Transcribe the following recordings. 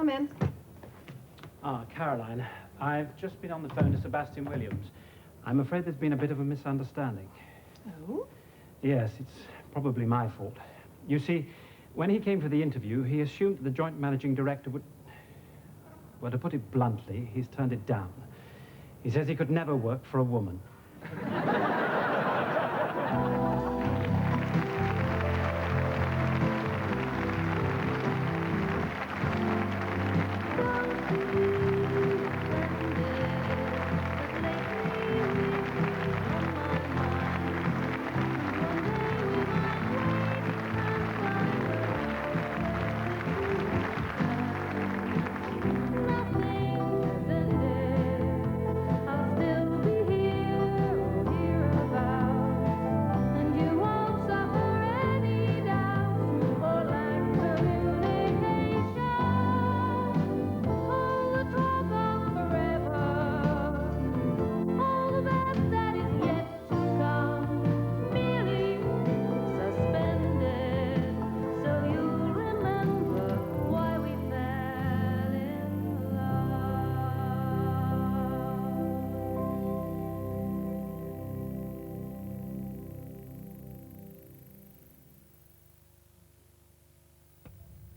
Come in. Ah, Caroline, I've just been on the phone to Sebastian Williams. I'm afraid there's been a bit of a misunderstanding. Oh? Yes, it's probably my fault. You see, when he came for the interview, he assumed that the joint managing director would... Well, to put it bluntly, he's turned it down. He says he could never work for a woman.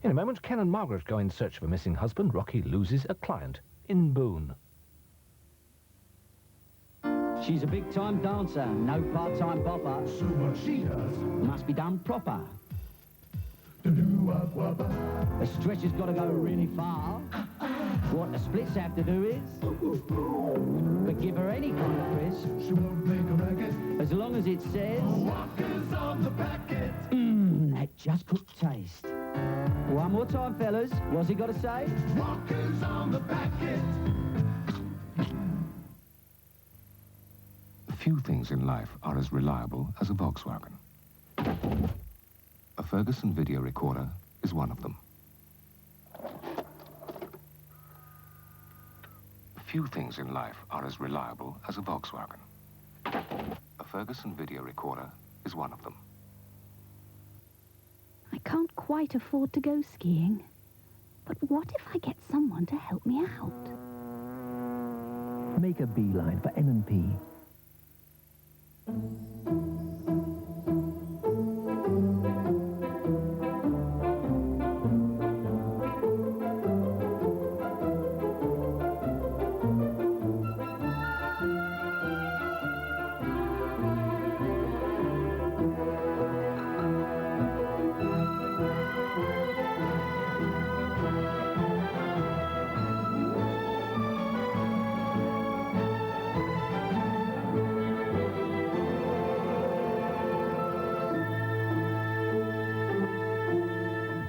In a moment, Ken and Margaret go in search of a missing husband. Rocky loses a client in Boon. She's a big-time dancer, no part-time bopper. So what she does Must be done proper. to do what A stretch has got to go really far. What the splits have to do is... But give her any kind of crisp, she won't make a racket. as long as it says... Walkers on the packet. That just could taste. One more time, fellas. What's he got to say? Walkers on the packet. Few things in life are as reliable as a Volkswagen. A Ferguson video recorder is one of them. Few things in life are as reliable as a Volkswagen. A Ferguson video recorder is one of them. I can't quite afford to go skiing. But what if I get someone to help me out? Make a beeline for N&P.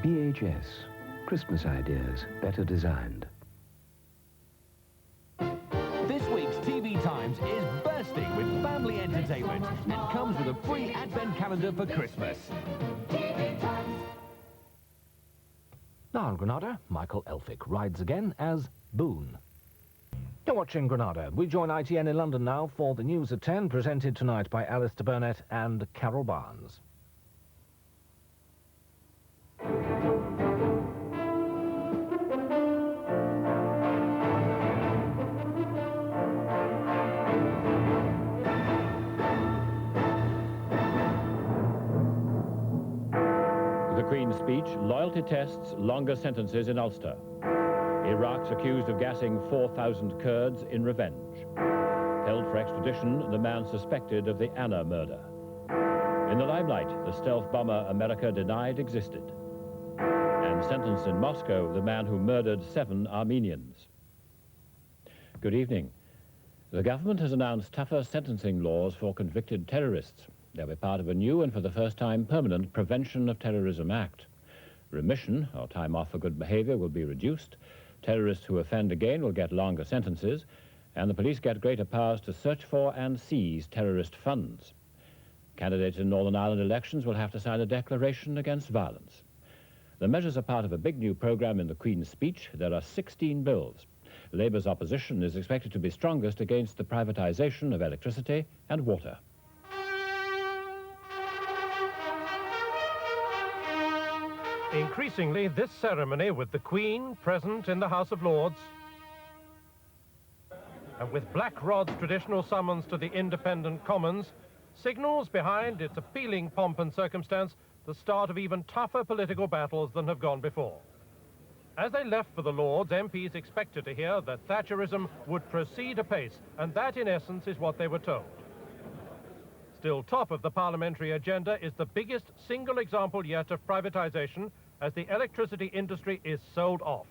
VHS. Christmas ideas, better designed. This week's TV Times is bursting with family entertainment and comes with a free advent calendar for Christmas. Now in Granada, Michael Elphick rides again as Boon. You're watching Granada. We join ITN in London now for the news at 10, presented tonight by Alistair Burnett and Carol Barnes. The Queen's speech, loyalty tests, longer sentences in Ulster. Iraq's accused of gassing 4,000 Kurds in revenge. Held for extradition, the man suspected of the Anna murder. In the limelight, the stealth bomber America denied existed. And sentenced in Moscow, the man who murdered 7 Armenians. Good evening. The government has announced tougher sentencing laws for convicted terrorists. They'll be part of a new and for the first time permanent Prevention of Terrorism Act. Remission, or time off for good behavior, will be reduced. Terrorists who offend again will get longer sentences, and the police get greater powers to search for and seize terrorist funds. Candidates in Northern Ireland elections will have to sign a declaration against violence. The measures are part of a big new programme in the Queen's speech. There are 16 bills. Labour's opposition is expected to be strongest against the privatisation of electricity and water. Increasingly, this ceremony, with the Queen present in the House of Lords, and with Black Rod's traditional summons to the independent Commons, signals behind its appealing pomp and circumstance the start of even tougher political battles than have gone before. As they left for the Lords, MPs expected to hear that Thatcherism would proceed apace, and that, in essence, is what they were told. Still top of the parliamentary agenda is the biggest single example yet of privatisation, as the electricity industry is sold off.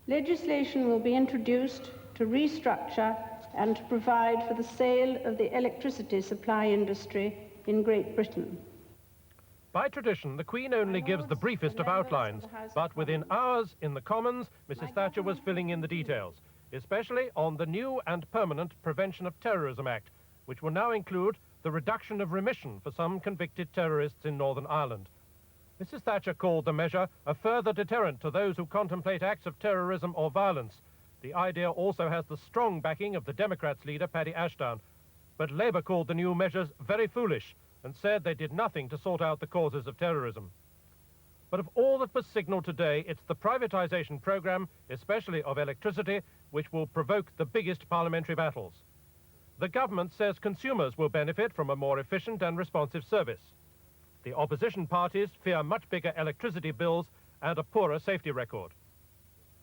Legislation will be introduced to restructure and to provide for the sale of the electricity supply industry in Great Britain. By tradition, the Queen only gives the briefest of outlines, but within hours in the Commons, Mrs. Thatcher was filling in the details, especially on the new and permanent Prevention of Terrorism Act, which will now include the reduction of remission for some convicted terrorists in Northern Ireland. Mrs. Thatcher called the measure a further deterrent to those who contemplate acts of terrorism or violence. The idea also has the strong backing of the Democrats' leader, Paddy Ashdown. But Labour called the new measures very foolish and said they did nothing to sort out the causes of terrorism. But of all that was signalled today, it's the privatisation programme, especially of electricity, which will provoke the biggest parliamentary battles. The government says consumers will benefit from a more efficient and responsive service. The opposition parties fear much bigger electricity bills and a poorer safety record.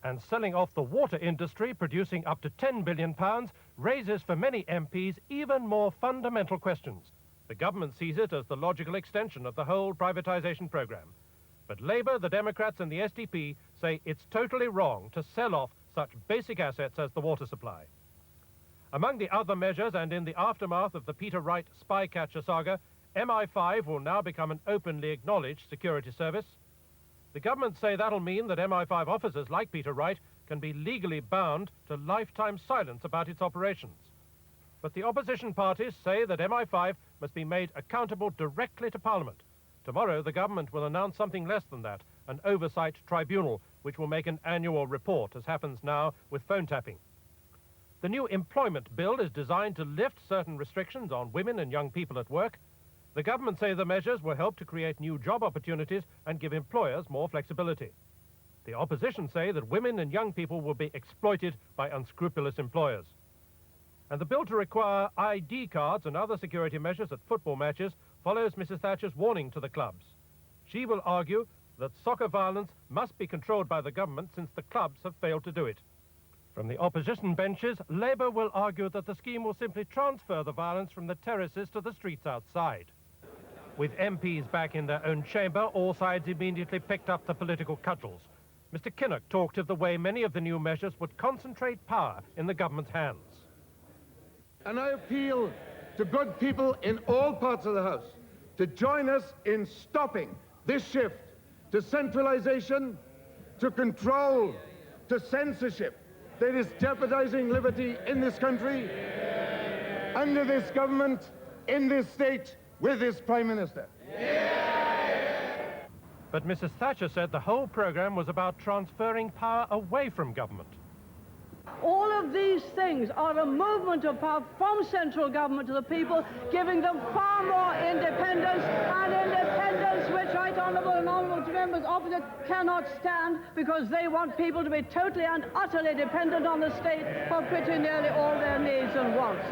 And selling off the water industry, producing up to £10 billion, raises for many MPs even more fundamental questions. The government sees it as the logical extension of the whole privatisation programme. But Labour, the Democrats and the SDP say it's totally wrong to sell off such basic assets as the water supply. Among the other measures, and in the aftermath of the Peter Wright spy-catcher saga, MI5 will now become an openly acknowledged security service. The government say that'll mean that MI5 officers like Peter Wright can be legally bound to lifetime silence about its operations. But the opposition parties say that MI5 must be made accountable directly to Parliament. Tomorrow, the government will announce something less than that, an oversight tribunal, which will make an annual report, as happens now with phone tapping. The new employment bill is designed to lift certain restrictions on women and young people at work. The government say the measures will help to create new job opportunities and give employers more flexibility. The opposition say that women and young people will be exploited by unscrupulous employers. And the bill to require ID cards and other security measures at football matches follows Mrs. Thatcher's warning to the clubs. She will argue that soccer violence must be controlled by the government since the clubs have failed to do it. From the opposition benches, Labour will argue that the scheme will simply transfer the violence from the terraces to the streets outside. With MPs back in their own chamber, all sides immediately picked up the political cudgels. Mr. Kinnock talked of the way many of the new measures would concentrate power in the government's hands. And I appeal to good people in all parts of the House to join us in stopping this shift to centralisation, to control, to censorship that is jeopardising liberty in this country, under this government, in this state, with this Prime Minister. But Mrs. Thatcher said the whole programme was about transferring power away from government. All of these things are a movement of power from central government to the people, giving them far more independence, and independence which Right Honourable and Honourable members opposite cannot stand, because they want people to be totally and utterly dependent on the state for pretty nearly all their needs and wants.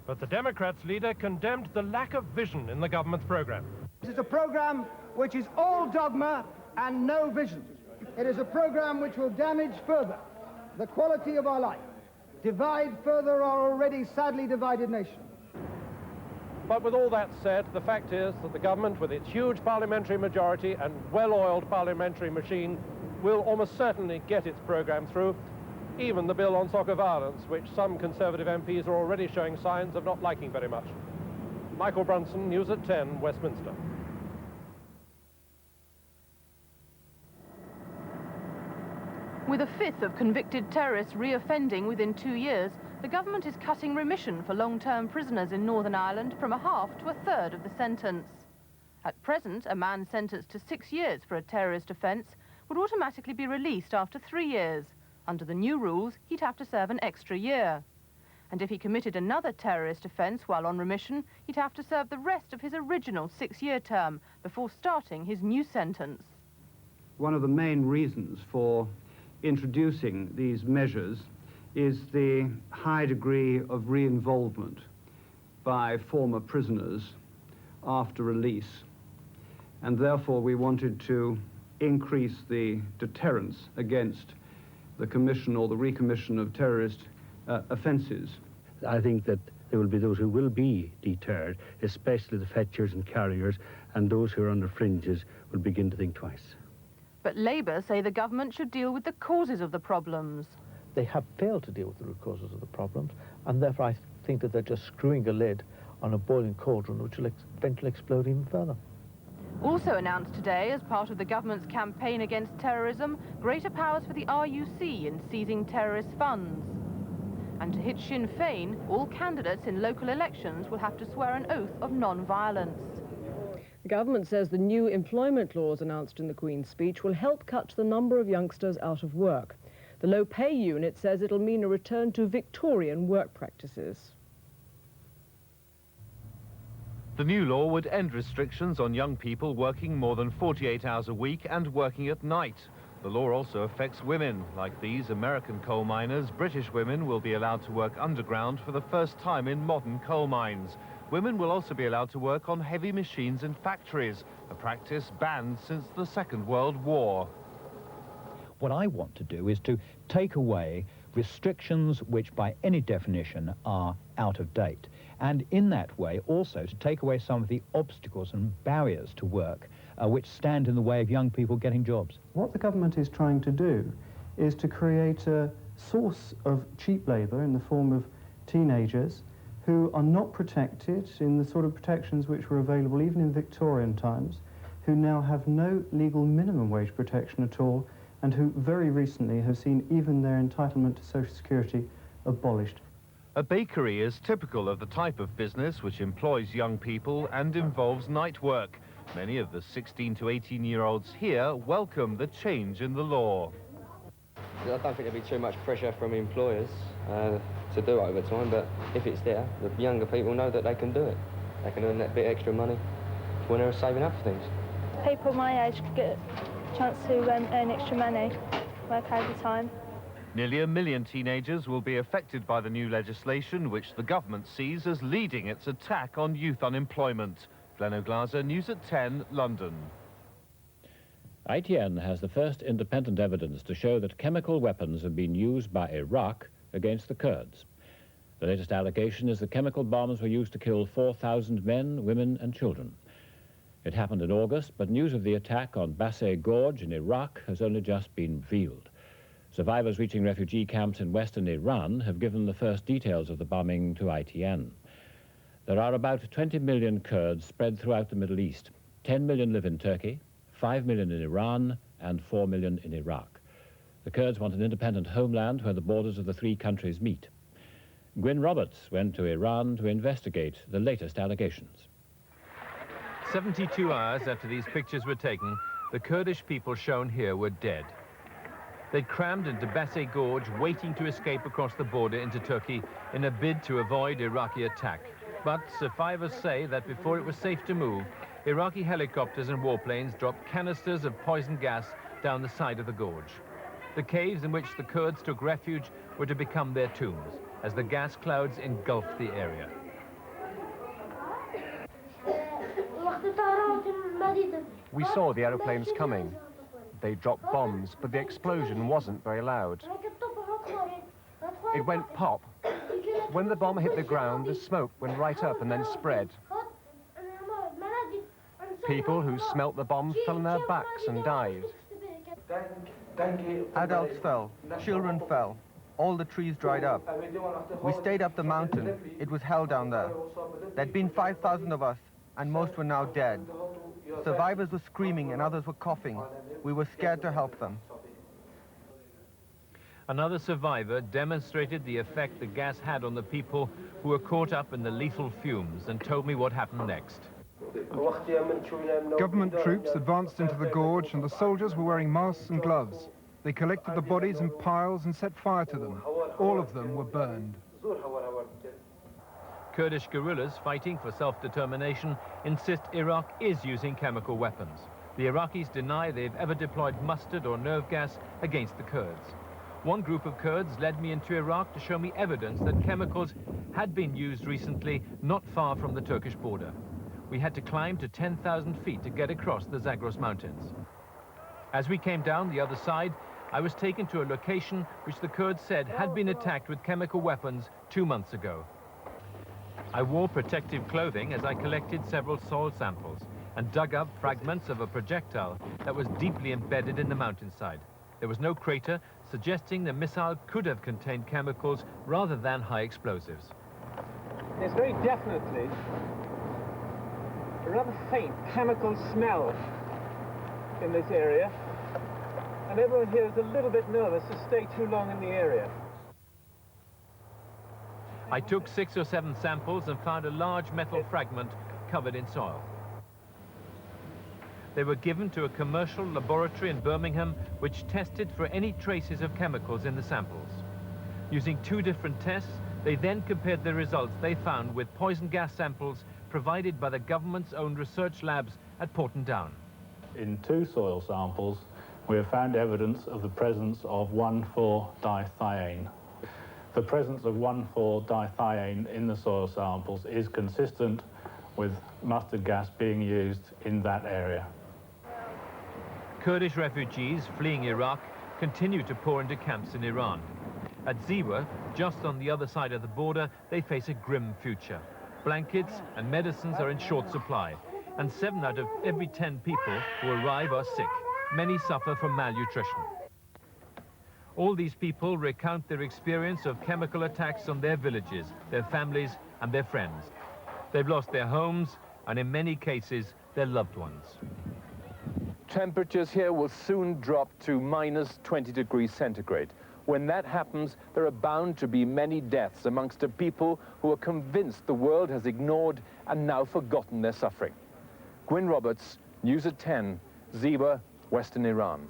But the Democrats' leader condemned the lack of vision in the government's programme. This is a programme which is all dogma and no vision. It is a programme which will damage further the quality of our life, divide further our already sadly divided nation. But with all that said, the fact is that the government, with its huge parliamentary majority and well-oiled parliamentary machine, will almost certainly get its programme through, even the bill on soccer violence, which some Conservative MPs are already showing signs of not liking very much. Michael Brunson, News at 10, Westminster. With a fifth of convicted terrorists re-offending within 2 years, the government is cutting remission for long-term prisoners in Northern Ireland from a half to a third of the sentence. At present, a man sentenced to 6 years for a terrorist offence would automatically be released after 3 years. Under the new rules, he'd have to serve an extra year. And if he committed another terrorist offence while on remission, he'd have to serve the rest of his original 6-year term before starting his new sentence. One of the main reasons for introducing these measures is the high degree of re-involvement by former prisoners after release. And therefore we wanted to increase the deterrence against the commission or the recommission of terrorist offences. I think that there will be those who will be deterred, especially the fetchers and carriers, and those who are on the fringes will begin to think twice. But Labour say the government should deal with the causes of the problems. They have failed to deal with the root causes of the problems, and therefore I think that they're just screwing a lid on a boiling cauldron which will eventually explode even further. Also announced today, as part of the government's campaign against terrorism, greater powers for the RUC in seizing terrorist funds. And to hit Sinn Féin, all candidates in local elections will have to swear an oath of non-violence. The government says the new employment laws announced in the Queen's speech will help cut the number of youngsters out of work. The low pay unit says it'll mean a return to Victorian work practices. The new law would end restrictions on young people working more than 48 hours a week and working at night. The law also affects women. Like these American coal miners, British women will be allowed to work underground for the first time in modern coal mines. Women will also be allowed to work on heavy machines in factories, a practice banned since the Second World War. What I want to do is to take away restrictions which by any definition are out of date, and in that way also to take away some of the obstacles and barriers to work which stand in the way of young people getting jobs. What the government is trying to do is to create a source of cheap labour in the form of teenagers who are not protected in the sort of protections which were available even in Victorian times, who now have no legal minimum wage protection at all, and who very recently have seen even their entitlement to Social Security abolished. A bakery is typical of the type of business which employs young people and involves night work. Many of the 16 to 18-year-olds here welcome the change in the law. I don't think there'll be too much pressure from employers to do overtime, but if it's there, the younger people know that they can do it. They can earn that bit extra money when they're saving up for things. People my age could get a chance to earn extra money, work overtime. Nearly 1 million teenagers will be affected by the new legislation, which the government sees as leading its attack on youth unemployment. Glenn O'Glaser, News at 10, London. ITN has the first independent evidence to show that chemical weapons have been used by Iraq against the Kurds. The latest allegation is that chemical bombs were used to kill 4,000 men, women and children. It happened in August, but news of the attack on Basay Gorge in Iraq has only just been revealed. Survivors reaching refugee camps in western Iran have given the first details of the bombing to ITN. There are about 20 million Kurds spread throughout the Middle East. 10 million live in Turkey, 5 million in Iran, and 4 million in Iraq. The Kurds want an independent homeland where the borders of the three countries meet. Gwyn Roberts went to Iran to investigate the latest allegations. 72 hours after these pictures were taken, the Kurdish people shown here were dead. They'd crammed into Basay Gorge, waiting to escape across the border into Turkey in a bid to avoid Iraqi attack. But survivors say that before it was safe to move, Iraqi helicopters and warplanes dropped canisters of poison gas down the side of the gorge. The caves in which the Kurds took refuge were to become their tombs, as the gas clouds engulfed the area. We saw the aeroplanes coming. They dropped bombs, but the explosion wasn't very loud. It went pop. When the bomb hit the ground, the smoke went right up and then spread. People who smelt the bomb fell on their backs and died. Adults fell, children fell, all the trees dried up. We stayed up the mountain. It was hell down there. There'd been 5,000 of us, and most were now dead. Survivors were screaming and others were coughing. We were scared to help them. Another survivor demonstrated the effect the gas had on the people who were caught up in the lethal fumes and told me what happened next. Government troops advanced into the gorge and the soldiers were wearing masks and gloves. They collected the bodies in piles and set fire to them. All of them were burned. Kurdish guerrillas fighting for self-determination insist Iraq is using chemical weapons. The Iraqis deny they've ever deployed mustard or nerve gas against the Kurds. One group of Kurds led me into Iraq to show me evidence that chemicals had been used recently not far from the Turkish border. We had to climb to 10,000 feet to get across the Zagros Mountains. As we came down the other side, I was taken to a location which the Kurds said had been attacked with chemical weapons 2 months ago. I wore protective clothing as I collected several soil samples and dug up fragments of a projectile that was deeply embedded in the mountainside. There was no crater, suggesting the missile could have contained chemicals rather than high explosives. There's very definitely a rather faint chemical smell in this area, and everyone here is a little bit nervous to stay too long in the area. I took 6 or 7 samples and found a large metal fragment covered in soil. They were given to a commercial laboratory in Birmingham which tested for any traces of chemicals in the samples. Using 2 different tests, they then compared the results they found with poison gas samples provided by the government's own research labs at Porton Down. In 2 soil samples, we have found evidence of the presence of 1,4-dithiane. The presence of 1,4-dithiane in the soil samples is consistent with mustard gas being used in that area. Kurdish refugees fleeing Iraq continue to pour into camps in Iran. At Ziwa, just on the other side of the border, they face a grim future. Blankets and medicines are in short supply, and 7 out of every 10 people who arrive are sick. Many suffer from malnutrition. All these people recount their experience of chemical attacks on their villages, their families and their friends. They've lost their homes and in many cases their loved ones. Temperatures here will soon drop to -20 degrees centigrade. When that happens, there are bound to be many deaths amongst a people who are convinced the world has ignored and now forgotten their suffering. Gwyn Roberts, News at 10, Ziwa, Western Iran.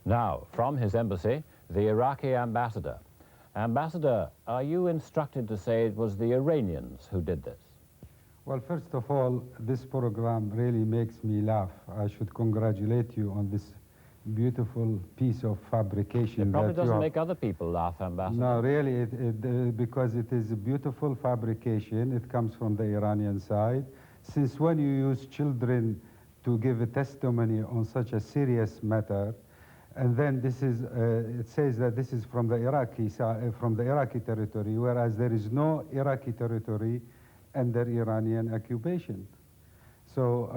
Now, from his embassy, the Iraqi ambassador. Ambassador, are you instructed to say it was the Iranians who did this? Well, first of all, this program really makes me laugh. I should congratulate you on this beautiful piece of fabrication. It probably doesn't make other people laugh, Ambassador. No, really, because it is a beautiful fabrication. It comes from the Iranian side. Since when you use children to give a testimony on such a serious matter, and then this is, it says that this is from the Iraqi side, from the Iraqi territory, whereas there is no Iraqi territory under Iranian occupation. So,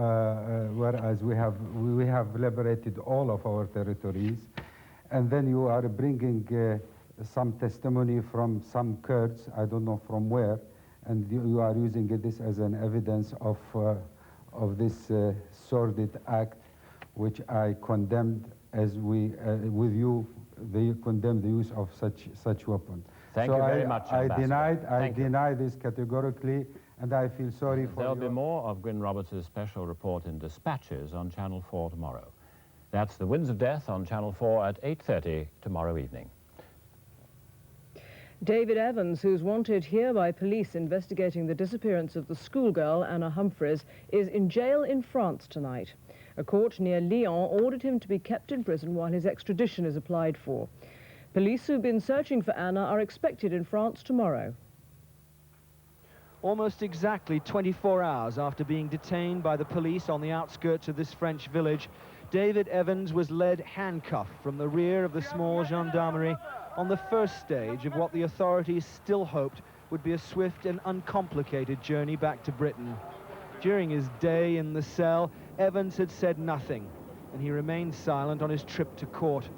whereas we have liberated all of our territories, and then you are bringing some testimony from some Kurds, I don't know from where, and you are using this as an evidence of this sordid act, which I condemned, as we, with you, they condemn the use of such weapon. Thank you very much, Ambassador. I deny this categorically, and I feel sorry for There'll be more of Gwyn Roberts' special report in Dispatches on Channel 4 tomorrow. That's The Winds of Death on Channel 4 at 8:30 tomorrow evening. David Evans, who's wanted here by police investigating the disappearance of the schoolgirl Anna Humphreys, is in jail in France tonight. A court near Lyon ordered him to be kept in prison while his extradition is applied for. Police who've been searching for Anna are expected in France tomorrow. Almost exactly 24 hours after being detained by the police on the outskirts of this French village, David Evans was led handcuffed from the rear of the small gendarmerie on the first stage of what the authorities still hoped would be a swift and uncomplicated journey back to Britain. During his day in the cell, Evans had said nothing, and he remained silent on his trip to court.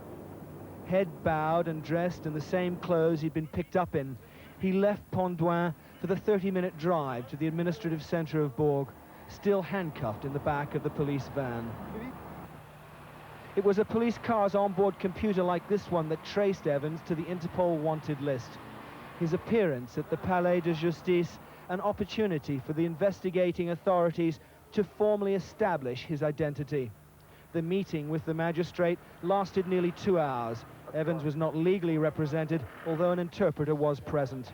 Head bowed and dressed in the same clothes he'd been picked up in, he left Pont-d'Ouin for the 30-minute drive to the administrative centre of Bourg, still handcuffed in the back of the police van. It was a police car's onboard computer like this one that traced Evans to the Interpol wanted list. His appearance at the Palais de Justice, an opportunity for the investigating authorities to formally establish his identity. The meeting with the magistrate lasted nearly 2 hours. Evans was not legally represented, although an interpreter was present.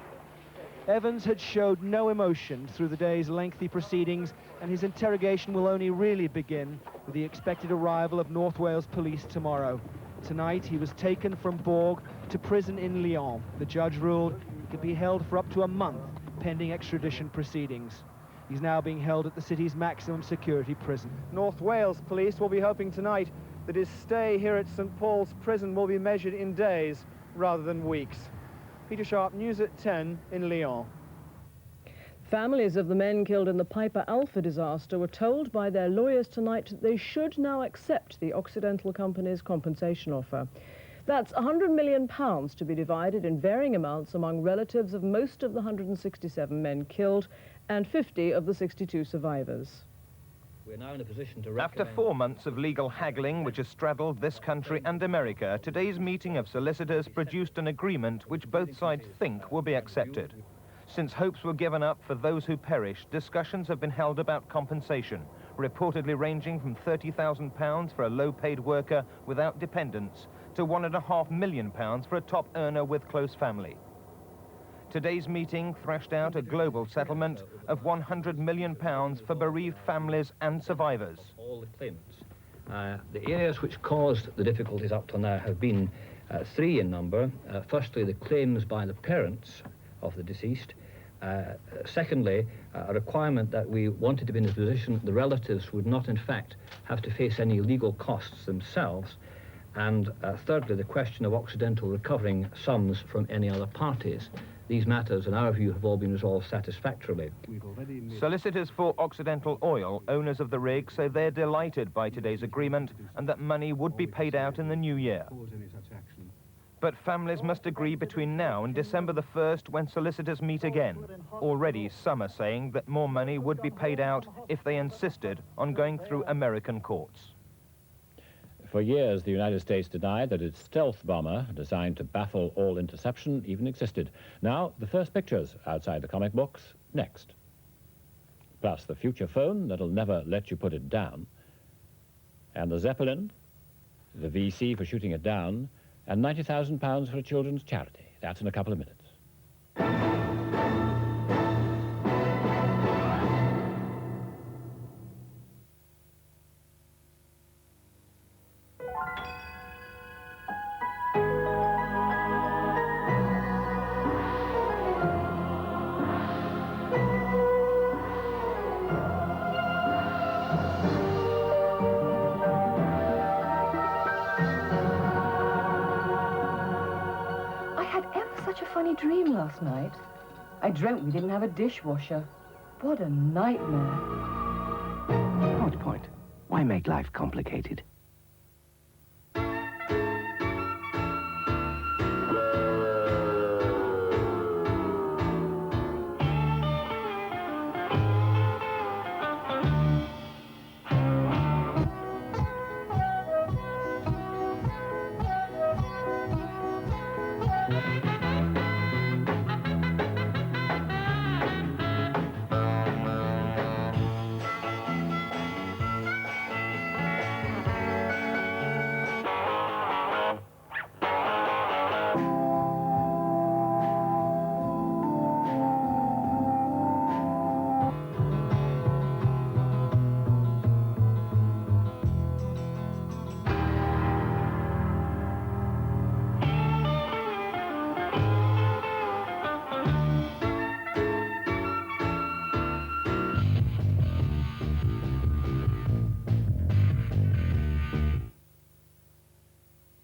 Evans had showed no emotion through the day's lengthy proceedings, and his interrogation will only really begin with the expected arrival of North Wales police tomorrow. Tonight, he was taken from Bourg to prison in Lyon. The judge ruled he could be held for up to a month, pending extradition proceedings. He's now being held at the city's maximum security prison. North Wales police will be hoping tonight that his stay here at St Paul's prison will be measured in days rather than weeks. Peter Sharp, News at 10 in Lyon. Families of the men killed in the Piper Alpha disaster were told by their lawyers tonight that they should now accept the Occidental company's compensation offer. That's £100 million to be divided in varying amounts among relatives of most of the 167 men killed and 50 of the 62 survivors. We're now in a position to After 4 months of legal haggling which has straddled this country and America, today's meeting of solicitors produced an agreement which both sides think will be accepted. Since hopes were given up for those who perished, discussions have been held about compensation, reportedly ranging from £30,000 for a low-paid worker without dependents to £1.5 million for a top earner with close family. Today's meeting thrashed out a global settlement of £100 million for bereaved families and survivors. All the claimants. The areas which caused the difficulties up to now have been 3 in number. Firstly, the claims by the parents of the deceased. Secondly, a requirement that we wanted to be in a position that the relatives would not in fact have to face any legal costs themselves. And thirdly, the question of Occidental recovering sums from any other parties. These matters, in our view, have all been resolved satisfactorily. Solicitors for Occidental Oil, owners of the rig, say they're delighted by today's agreement and that money would be paid out in the new year. But families must agree between now and December the 1st when solicitors meet again. Already, some are saying that more money would be paid out if they insisted on going through American courts. For years, the United States denied that its stealth bomber, designed to baffle all interception, even existed. Now, the first pictures outside the comic books, next. Plus the future phone that'll never let you put it down. And the Zeppelin, the VC for shooting it down, and £90,000 for a children's charity. That's in a couple of minutes. Dream last night. I dreamt we didn't have a dishwasher. What a nightmare. What point? Why make life complicated?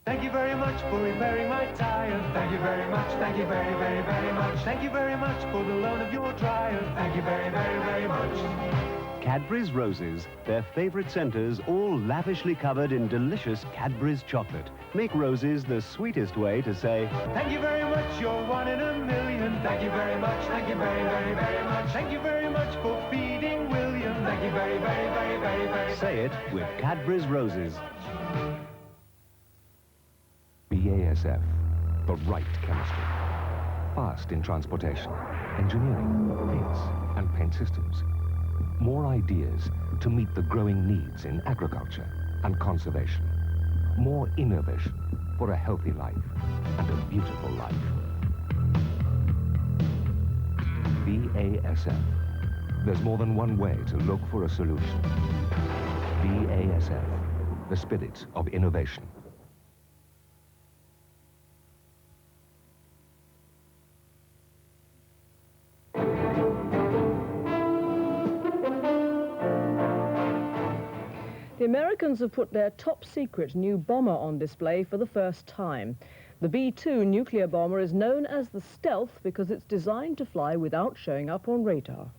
Thank you very much for repairing my tire. Thank you very much. Thank you very, very, very much. Thank you very much for the loan of your dryer. Thank you very, very, very much. Cadbury's Roses, their favorite centers, all lavishly covered in delicious Cadbury's chocolate, make roses the sweetest way to say, thank you very much, you're one in a million. Thank you very much, thank you very, very, very much. Thank you very much for feeding William. Thank you very, very, very, very, very. Say it with Cadbury's Roses. BASF, the right chemistry. Fast in transportation, engineering, paints, and paint systems. More ideas to meet the growing needs in agriculture and conservation. More innovation for a healthy life and a beautiful life. BASF. There's more than one way to look for a solution. BASF, the spirit of innovation. The Americans have put their top-secret new bomber on display for the first time. The B-2 nuclear bomber is known as the Stealth because it's designed to fly without showing up on radar.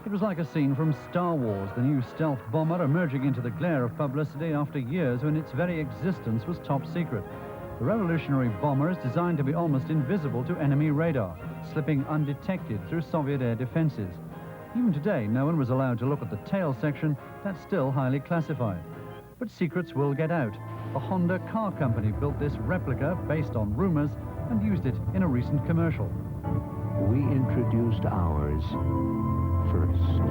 It was like a scene from Star Wars, the new stealth bomber emerging into the glare of publicity after years when its very existence was top secret. The revolutionary bomber is designed to be almost invisible to enemy radar, slipping undetected through Soviet air defenses. Even today, no one was allowed to look at the tail section. That's still highly classified. But secrets will get out. The Honda car company built this replica based on rumors and used it in a recent commercial. We introduced ours first.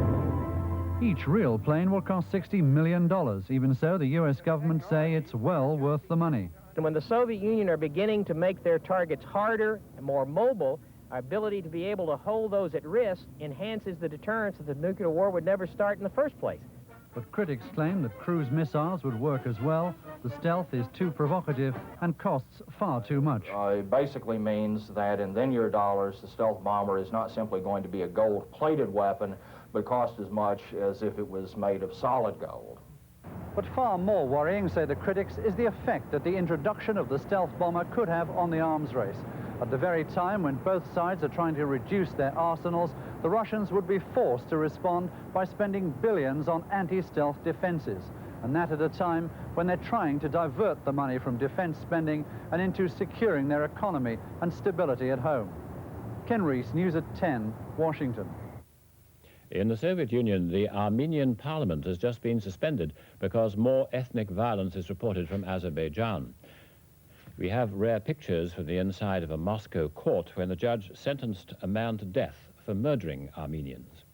Each real plane will cost $60 million. Even so, the US government say it's well worth the money. And when the Soviet Union are beginning to make their targets harder and more mobile, our ability to be able to hold those at risk enhances the deterrence that the nuclear war would never start in the first place. But critics claim that cruise missiles would work as well. The stealth is too provocative and costs far too much. It basically means that in then year dollars, the stealth bomber is not simply going to be a gold-plated weapon, but cost as much as if it was made of solid gold. But far more worrying, say the critics, is the effect that the introduction of the stealth bomber could have on the arms race. At the very time when both sides are trying to reduce their arsenals, the Russians would be forced to respond by spending billions on anti-stealth defenses. And that at a time when they're trying to divert the money from defense spending and into securing their economy and stability at home. Ken Rees, News at 10, Washington. In the Soviet Union, the Armenian parliament has just been suspended because more ethnic violence is reported from Azerbaijan. We have rare pictures from the inside of a Moscow court when the judge sentenced a man to death for murdering Armenians.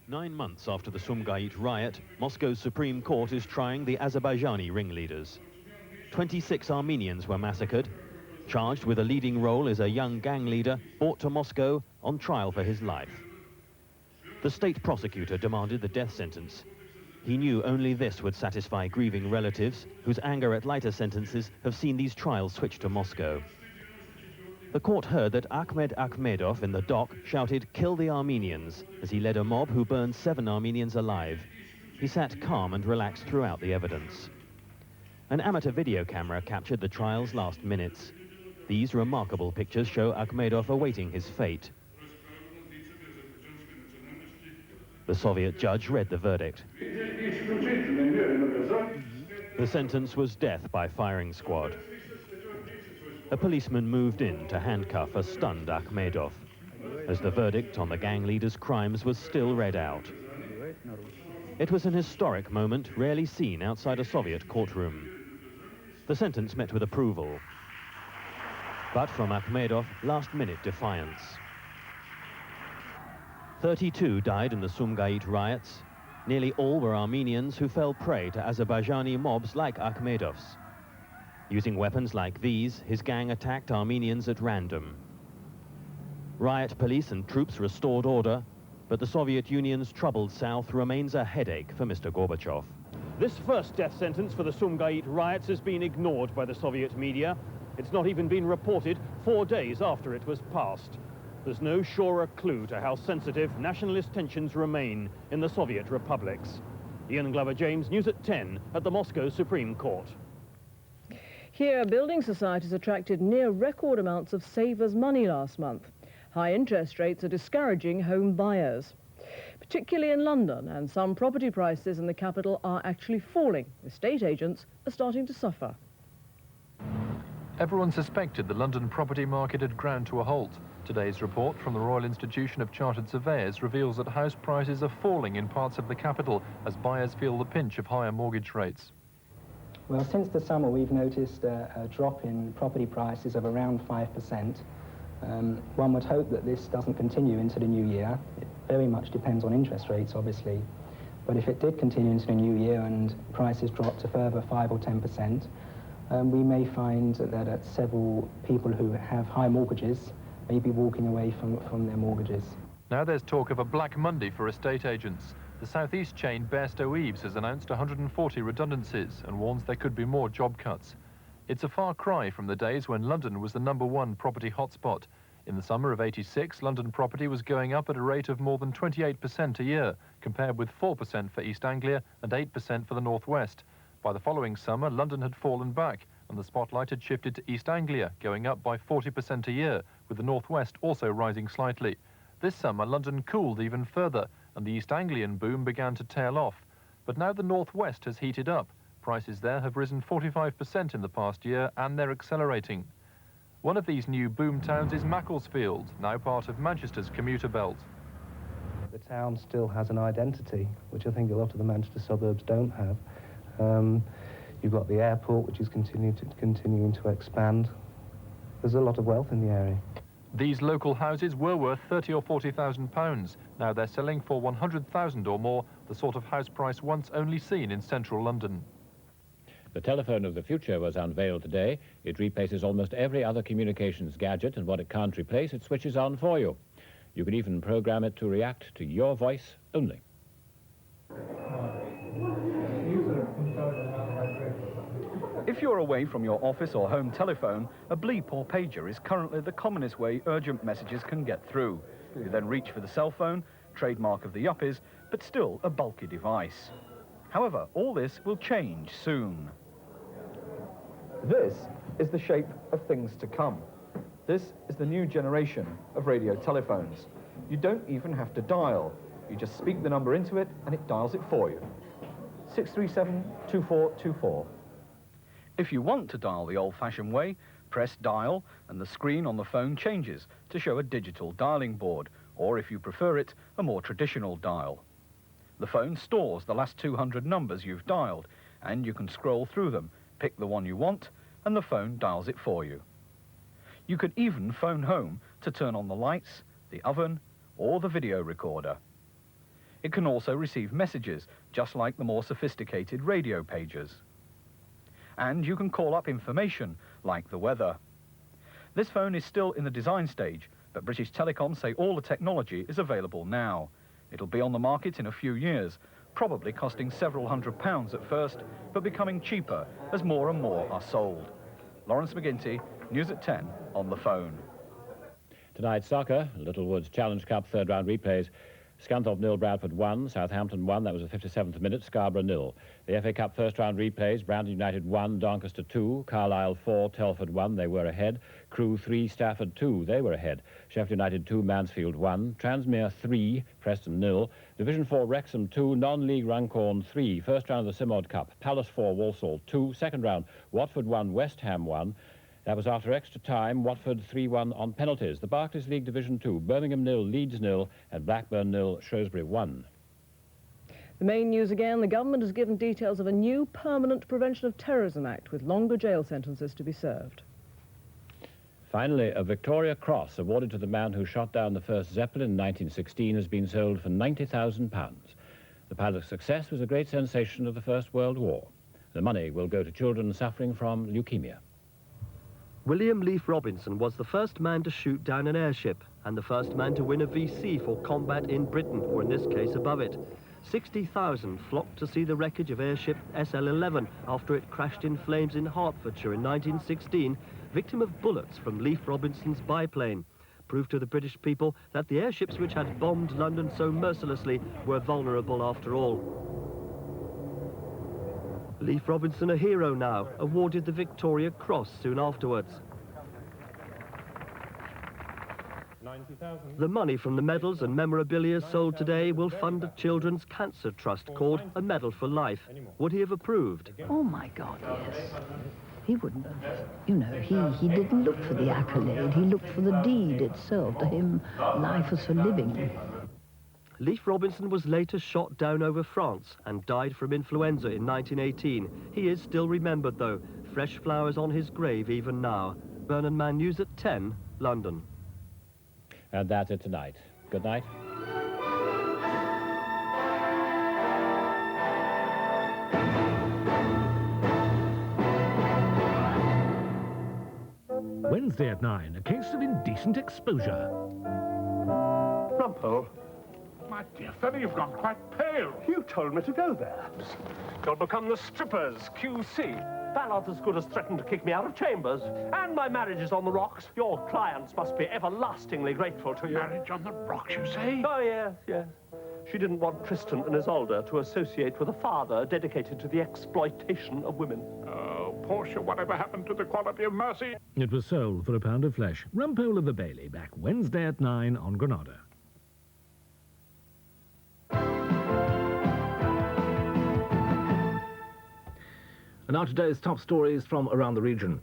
9 months after the Sumgait riot, Moscow's Supreme Court is trying the Azerbaijani ringleaders. 26 Armenians were massacred. Charged with a leading role is a young gang leader brought to Moscow on trial for his life. The state prosecutor demanded the death sentence. He knew only this would satisfy grieving relatives whose anger at lighter sentences have seen these trials switch to Moscow. The court heard that Ahmed Akhmedov in the dock shouted, "Kill the Armenians," as he led a mob who burned 7 Armenians alive. He sat calm and relaxed throughout the evidence. An amateur video camera captured the trial's last minutes. These remarkable pictures show Akhmedov awaiting his fate. The Soviet judge read the verdict. The sentence was death by firing squad. A policeman moved in to handcuff a stunned Akhmedov as the verdict on the gang leader's crimes was still read out. It was an historic moment rarely seen outside a Soviet courtroom. The sentence met with approval, but from Akhmedov, last-minute defiance. 32 died in the Sumgait riots. Nearly all were Armenians who fell prey to Azerbaijani mobs like Akhmedov's. Using weapons like these, his gang attacked Armenians at random. Riot police and troops restored order, but the Soviet Union's troubled south remains a headache for Mr. Gorbachev. This first death sentence for the Sumgait riots has been ignored by the Soviet media. It's not even been reported 4 days after it was passed. There's no surer clue to how sensitive nationalist tensions remain in the Soviet republics. Ian Glover-James, News at 10 at the Moscow Supreme Court. Here, building societies attracted near record amounts of savers' money last month. High interest rates are discouraging home buyers, particularly in London, and some property prices in the capital are actually falling. Estate agents are starting to suffer. Everyone suspected the London property market had ground to a halt. Today's report from the Royal Institution of Chartered Surveyors reveals that house prices are falling in parts of the capital as buyers feel the pinch of higher mortgage rates. Well, since the summer, we've noticed a drop in property prices of around 5%. One would hope that this doesn't continue into the new year. It very much depends on interest rates, obviously. But if it did continue into the new year and prices dropped a further 5 or 10%, we may find that several people who have high mortgages may be walking away from their mortgages. Now there's talk of a Black Monday for estate agents. The southeast chain Bairstow Eaves has announced 140 redundancies and warns there could be more job cuts. It's a far cry from the days when London was the #1 property hotspot. In the summer of '86, London property was going up at a rate of more than 28% a year, compared with 4% for East Anglia and 8% for the North West. By the following summer, London had fallen back, and the spotlight had shifted to East Anglia, going up by 40% a year, with the North West also rising slightly. This summer, London cooled even further, and the East Anglian boom began to tail off. But now the North West has heated up. Prices there have risen 45% in the past year, and they're accelerating. One of these new boom towns is Macclesfield, now part of Manchester's commuter belt. The town still has an identity, which I think a lot of the Manchester suburbs don't have. You've got the airport, which is continuing to expand. There's a lot of wealth in the area. These local houses were worth £30,000 or £40,000. Now they're selling for £100,000 or more, the sort of house price once only seen in central London. The telephone of the future was unveiled today. It replaces almost every other communications gadget, and what it can't replace, it switches on for you. You can even program it to react to your voice only. If you're away from your office or home telephone, a bleep or pager is currently the commonest way urgent messages can get through. You then reach for the cell phone, trademark of the yuppies, but still a bulky device. However, all this will change soon. This is the shape of things to come. This is the new generation of radio telephones. You don't even have to dial. You just speak the number into it and it dials it for you. 637-2424. If you want to dial the old-fashioned way, press dial and the screen on the phone changes to show a digital dialing board, or if you prefer it, a more traditional dial. The phone stores the last 200 numbers you've dialed, and you can scroll through them, pick the one you want, and the phone dials it for you. You could even phone home to turn on the lights, the oven, or the video recorder. It can also receive messages, just like the more sophisticated radio pagers. And you can call up information, like the weather. This phone is still in the design stage, but British Telecom say all the technology is available now. It'll be on the market in a few years, probably costing several £100s at first, but becoming cheaper as more and more are sold. Lawrence McGinty, News at 10 on the phone. Tonight, soccer, Littlewoods Challenge Cup third round replays. Scunthorpe 0, Bradford 1, Southampton 1, that was the 57th minute, Scarborough 0. The FA Cup first round replays, Brandon United 1, Doncaster 2, Carlisle 4, Telford 1, they were ahead. Crewe 3, Stafford 2, they were ahead. Sheffield United 2, Mansfield 1, Transmere 3, Preston 0. Division 4, Wrexham 2, non-league Runcorn 3. First round of the Simod Cup, Palace 4, Walsall 2. Second round, Watford 1, West Ham 1. That was after extra time, Watford 3-1 on penalties. The Barclays League Division 2, Birmingham 0, Leeds 0, and Blackburn 0, Shrewsbury 1. The main news again, the government has given details of a new Permanent Prevention of Terrorism Act with longer jail sentences to be served. Finally, a Victoria Cross awarded to the man who shot down the first Zeppelin in 1916 has been sold for £90,000. The pilot's success was a great sensation of the First World War. The money will go to children suffering from leukemia. William Leaf Robinson was the first man to shoot down an airship and the first man to win a VC for combat in Britain, or in this case above it. 60,000 flocked to see the wreckage of airship SL-11 after it crashed in flames in Hertfordshire in 1916, victim of bullets from Leaf Robinson's biplane. Proved to the British people that the airships which had bombed London so mercilessly were vulnerable after all. Leaf Robinson, a hero now, awarded the Victoria Cross soon afterwards. The money from the medals and memorabilia sold today will fund a children's cancer trust called A Medal for Life. Would he have approved? Oh, my God, yes. He wouldn't have. You know, he didn't look for the accolade. He looked for the deed itself. To him, life was for living. Leaf Robinson was later shot down over France and died from influenza in 1918. He is still remembered, though. Fresh flowers on his grave even now. Burnham Man News at 10, London. And that's it tonight. Good night. Wednesday at 9, a case of indecent exposure. Rumpole. My dear fellow, you've gone quite pale. You told me to go there. You'll become the strippers, QC. Ballard as good as threatened to kick me out of chambers. And my marriage is on the rocks. Your clients must be everlastingly grateful to you. Marriage on the rocks, you say? Oh, yes, yes. She didn't want Tristan and Isolde to associate with a father dedicated to the exploitation of women. Oh, Portia, whatever happened to the quality of mercy? It was sold for £1 of flesh. Rumpole of the Bailey, back Wednesday at 9 on Granada. And now today's top stories from around the region.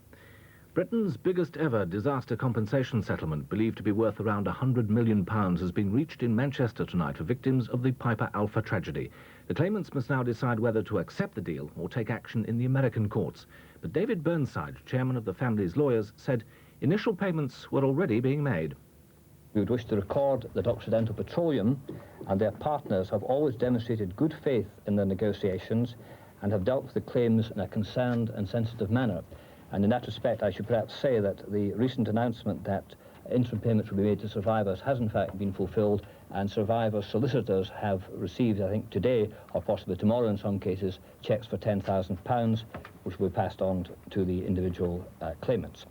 Britain's biggest ever disaster compensation settlement, believed to be worth around £100 million, has been reached in Manchester tonight for victims of the Piper Alpha tragedy. The claimants must now decide whether to accept the deal or take action in the American courts. But David Burnside, chairman of the family's lawyers, said initial payments were already being made. We would wish to record that Occidental Petroleum and their partners have always demonstrated good faith in their negotiations and have dealt with the claims in a concerned and sensitive manner. And in that respect, I should perhaps say that the recent announcement that interim payments will be made to survivors has in fact been fulfilled, and survivors' solicitors have received, I think today, or possibly tomorrow in some cases, cheques for £10,000, which will be passed on to the individual claimants.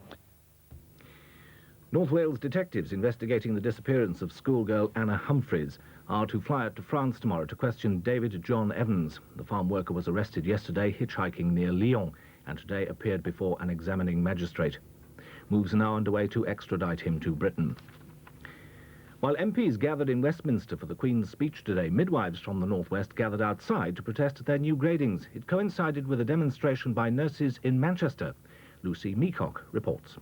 North Wales detectives investigating the disappearance of schoolgirl Anna Humphreys are to fly out to France tomorrow to question David John Evans. The farm worker was arrested yesterday hitchhiking near Lyon and today appeared before an examining magistrate. Moves are now underway to extradite him to Britain. While MPs gathered in Westminster for the Queen's speech today, midwives from the Northwest gathered outside to protest their new gradings. It coincided with a demonstration by nurses in Manchester. Lucy Meacock reports.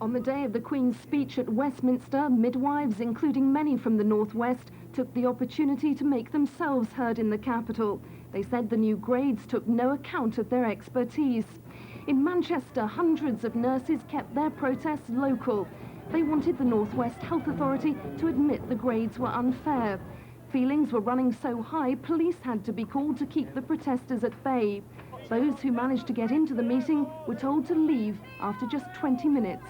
On the day of the Queen's speech at Westminster, midwives, including many from the Northwest, took the opportunity to make themselves heard in the capital. They said the new grades took no account of their expertise. In Manchester, hundreds of nurses kept their protests local. They wanted the Northwest Health Authority to admit the grades were unfair. Feelings were running so high, police had to be called to keep the protesters at bay. Those who managed to get into the meeting were told to leave after just 20 minutes.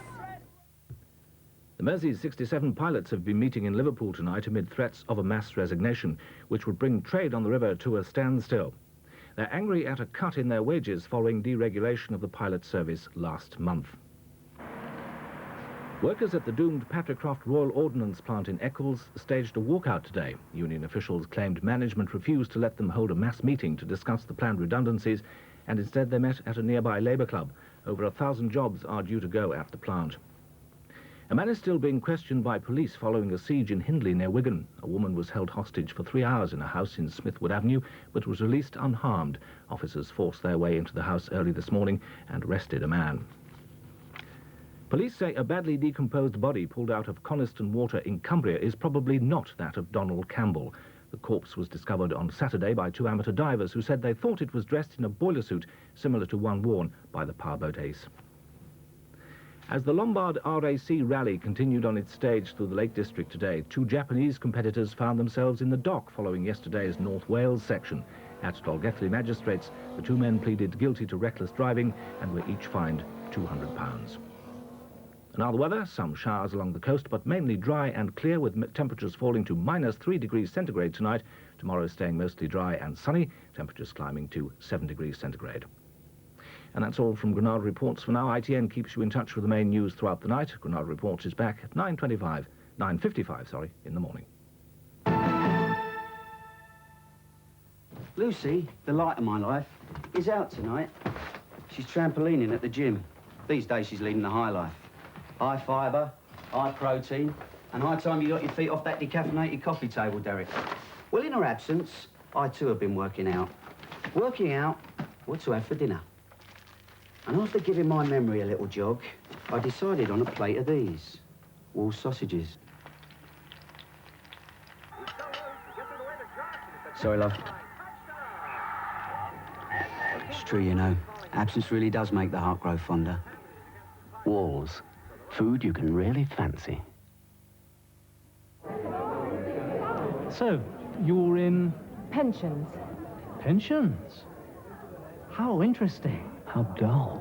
The Mersey's 67 pilots have been meeting in Liverpool tonight amid threats of a mass resignation, which would bring trade on the river to a standstill. They're angry at a cut in their wages following deregulation of the pilot service last month. Workers at the doomed Patricroft Royal Ordnance plant in Eccles staged a walkout today. Union officials claimed management refused to let them hold a mass meeting to discuss the planned redundancies, and instead they met at a nearby Labour club. Over 1,000 jobs are due to go at the plant. A man is still being questioned by police following a siege in Hindley near Wigan. A woman was held hostage for 3 hours in a house in Smithwood Avenue, but was released unharmed. Officers forced their way into the house early this morning and arrested a man. Police say a badly decomposed body pulled out of Coniston Water in Cumbria is probably not that of Donald Campbell. The corpse was discovered on Saturday by 2 amateur divers who said they thought it was dressed in a boiler suit similar to one worn by the powerboat Ace. As the Lombard RAC rally continued on its stage through the Lake District today, 2 Japanese competitors found themselves in the dock following yesterday's North Wales section. At Dolgelly magistrates, the 2 men pleaded guilty to reckless driving and were each fined £200. And now the weather, some showers along the coast, but mainly dry and clear with temperatures falling to -3 degrees centigrade tonight. Tomorrow staying mostly dry and sunny, temperatures climbing to 7 degrees centigrade. And that's all from Granada Reports for now. ITN keeps you in touch with the main news throughout the night. Granada Reports is back at 9:55 in the morning. Lucy, the light of my life, is out tonight. She's trampolining at the gym. These days she's leading the high life. High fibre, high protein, and high time you got your feet off that decaffeinated coffee table, Derek. Well, in her absence, I too have been working out. Working out what to have for dinner. And after giving my memory a little jog, I decided on a plate of these. Wall sausages. Sorry, love. It's true, you know. Absence really does make the heart grow fonder. Walls. Food you can really fancy. So, you're in... Pensions. Pensions? How interesting. How dull.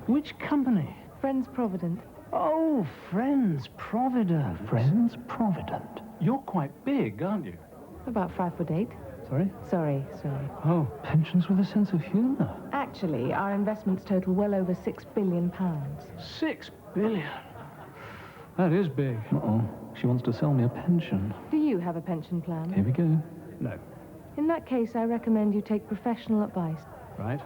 Which company? Friends Provident. Oh, Friends Provident. Friends Provident. You're quite big, aren't you? About 5'8". Sorry? Sorry. Oh, pensions with a sense of humour. Actually, our investments total well over £6 billion. 6 billion? That is big. Uh-oh. She wants to sell me a pension. Do you have a pension plan? Here we go. No. In that case, I recommend you take professional advice. Right.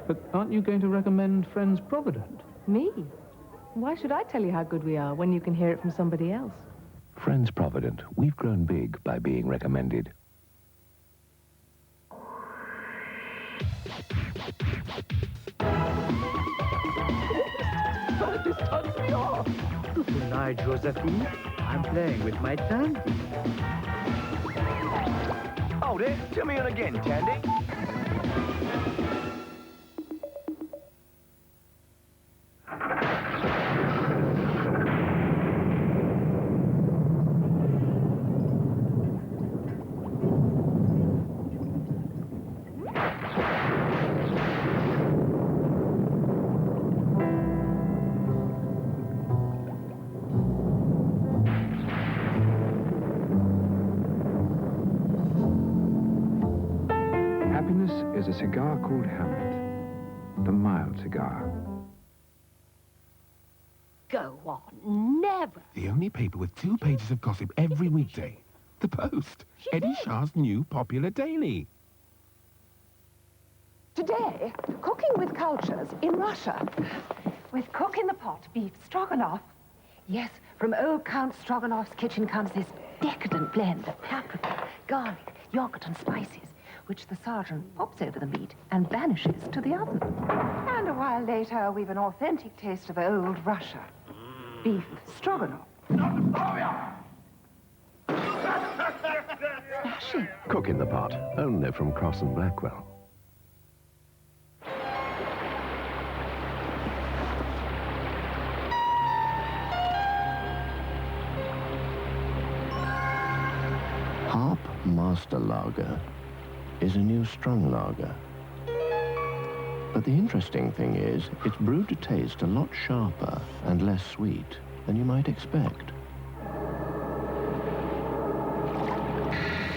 But aren't you going to recommend Friends Provident? Me? Why should I tell you how good we are when you can hear it from somebody else? Friends Provident. We've grown big by being recommended. This turns me off. Good night, Josephine. I'm playing with my Tandy. Hold it. Tell me on again, Tandy. Happiness is a cigar called Hamlet, the mild cigar. Go on, never. The only paper with 2 pages of gossip every weekday. The Post. Eddie Shah's new popular daily. Today, cooking with cultures in Russia. With cook in the pot beef stroganoff. Yes, from old Count Stroganoff's kitchen comes this decadent blend of paprika, garlic, yogurt and spices, which the sergeant pops over the meat and vanishes to the oven. And a while later, we've an authentic taste of old Russia. Beef stroganoff. Smashing. Cook in the pot, only from Cross and Blackwell. Harp Master Lager is a new strong lager. But the interesting thing is, it's brewed to taste a lot sharper and less sweet than you might expect.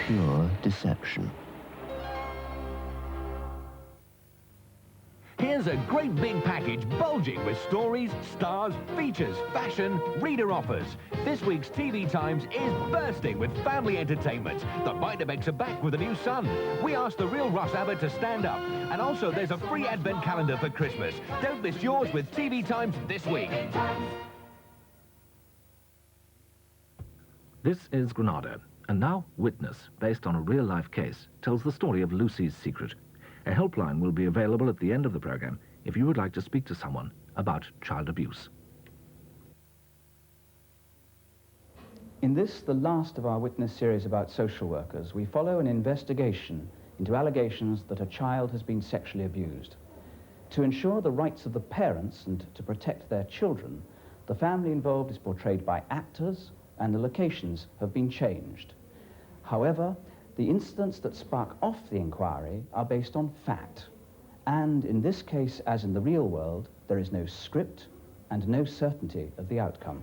Pure deception. Here's a great big package bulging with stories, stars, features, fashion, reader offers. This week's TV Times is bursting with family entertainment. The Beiderbecks are back with a new son. We asked the real Ross Abbott to stand up. And also there's a free advent calendar for Christmas. Don't miss yours with TV Times this week. This is Granada, and now Witness, based on a real-life case, tells the story of Lucy's secret. A helpline will be available at the end of the programme if you would like to speak to someone about child abuse. In this, the last of our Witness series about social workers, we follow an investigation into allegations that a child has been sexually abused. To ensure the rights of the parents and to protect their children, the family involved is portrayed by actors and the locations have been changed. However, the incidents that spark off the inquiry are based on fact. And in this case, as in the real world, there is no script and no certainty of the outcome.